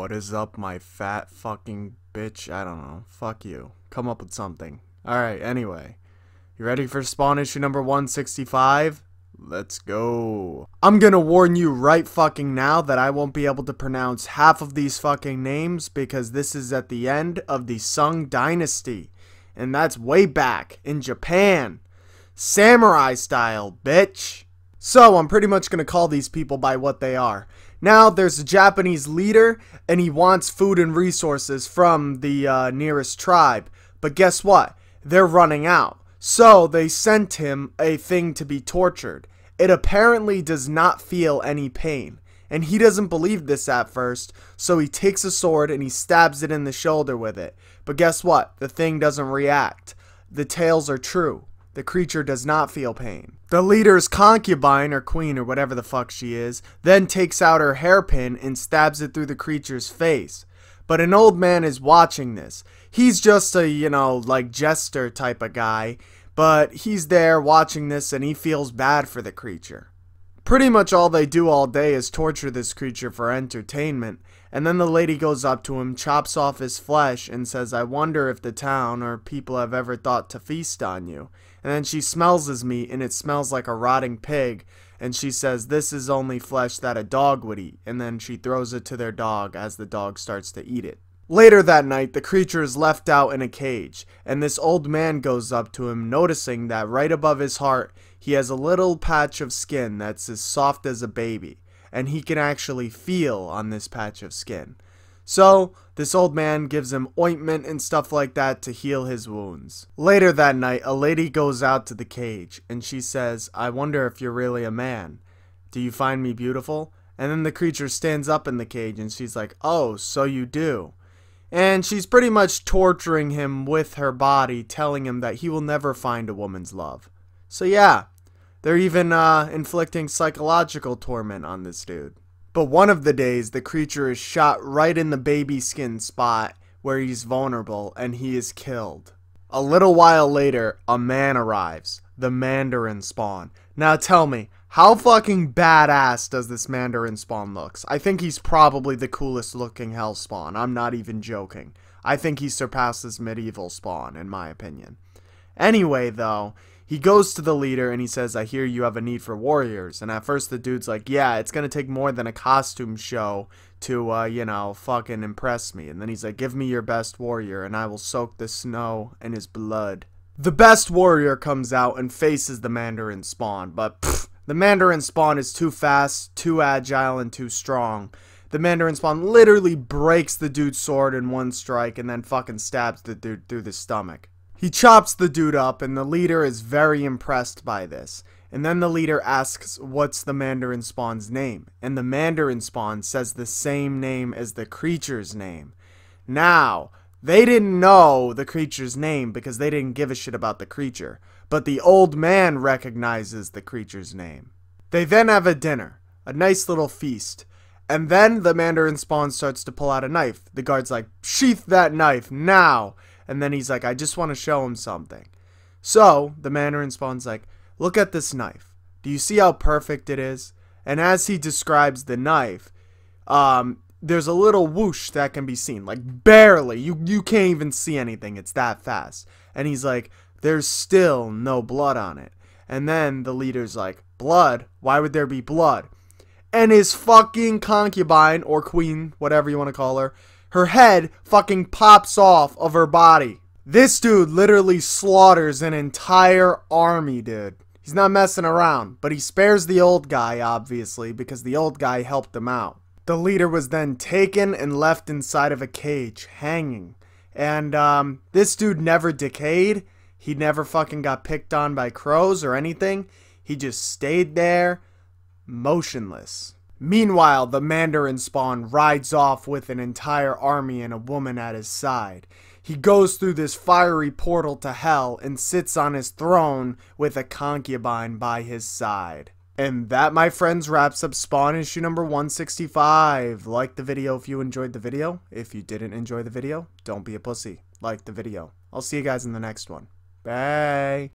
What is up, my fat fucking bitch? I don't know. Fuck you. Come up with something. Alright, anyway. You ready for Spawn issue number 165? Let's go. I'm gonna warn you right fucking now that I won't be able to pronounce half of these fucking names because this is at the end of the Sung Dynasty. And that's way back in Japan. Samurai style, bitch. So, I'm pretty much gonna call these people by what they are. Now, there's a Japanese leader, and he wants food and resources from the nearest tribe. But guess what? They're running out. So, they sent him a thing to be tortured. It apparently does not feel any pain. And he doesn't believe this at first, so he takes a sword and he stabs it in the shoulder with it. But guess what? The thing doesn't react. The tales are true. The creature does not feel pain. The leader's concubine, or queen, or whatever the fuck she is, then takes out her hairpin and stabs it through the creature's face. But an old man is watching this. He's just a, like jester type of guy, but he's there watching this and he feels bad for the creature. Pretty much all they do all day is torture this creature for entertainment, and then the lady goes up to him, chops off his flesh, and says, "I wonder if the town or people have ever thought to feast on you." And then she smells his meat, and it smells like a rotting pig, and she says, "This is only flesh that a dog would eat," and then she throws it to their dog as the dog starts to eat it. Later that night, the creature is left out in a cage, and this old man goes up to him, noticing that right above his heart, he has a little patch of skin that's as soft as a baby, and he can actually feel on this patch of skin. So, this old man gives him ointment and stuff like that to heal his wounds. Later that night, a lady goes out to the cage, and she says, "I wonder if you're really a man. Do you find me beautiful?" And then the creature stands up in the cage, and she's like, "Oh, so you do." And she's pretty much torturing him with her body, telling him that he will never find a woman's love. So yeah, they're even inflicting psychological torment on this dude. But one of the days, the creature is shot right in the baby skin spot where he's vulnerable, and he is killed. A little while later, a man arrives, the Mandarin Spawn. Now tell me, how fucking badass does this Mandarin Spawn looks? I think he's probably the coolest looking Hell Spawn. I'm not even joking. I think he surpasses Medieval Spawn, in my opinion. Anyway, though, he goes to the leader and he says, "I hear you have a need for warriors." And at first the dude's like, "Yeah, it's gonna take more than a costume show to, fucking impress me." And then he's like, "Give me your best warrior and I will soak the snow in his blood." The best warrior comes out and faces the Mandarin Spawn, but the Mandarin Spawn is too fast, too agile, and too strong. The Mandarin Spawn literally breaks the dude's sword in one strike and then fucking stabs the dude through the stomach. He chops the dude up, and the leader is very impressed by this. And then the leader asks, "What's the Mandarin Spawn's name?" And the Mandarin Spawn says the same name as the creature's name. Now, they didn't know the creature's name because they didn't give a shit about the creature. But the old man recognizes the creature's name. They then have a dinner, a nice little feast. And then the Mandarin Spawn starts to pull out a knife. The guard's like, "Sheath that knife, now!" And then he's like, "I just want to show him something." So, the Mandarin Spawn's like, "Look at this knife. Do you see how perfect it is?" And as he describes the knife, there's a little whoosh that can be seen. Like, barely. You can't even see anything. It's that fast. And he's like, "There's still no blood on it." And then the leader's like, "Blood? Why would there be blood?" And his fucking concubine, or queen, whatever you want to call her head fucking pops off of her body. This dude literally slaughters an entire army, dude. He's not messing around, but he spares the old guy, obviously, because the old guy helped him out. The leader was then taken and left inside of a cage, hanging. And, this dude never decayed. He never fucking got picked on by crows or anything. He just stayed there, motionless. Meanwhile, the Mandarin Spawn rides off with an entire army and a woman at his side. He goes through this fiery portal to hell and sits on his throne with a concubine by his side. And that, my friends, wraps up Spawn issue number 165. Like the video if you enjoyed the video. If you didn't enjoy the video, don't be a pussy. Like the video. I'll see you guys in the next one. Bye.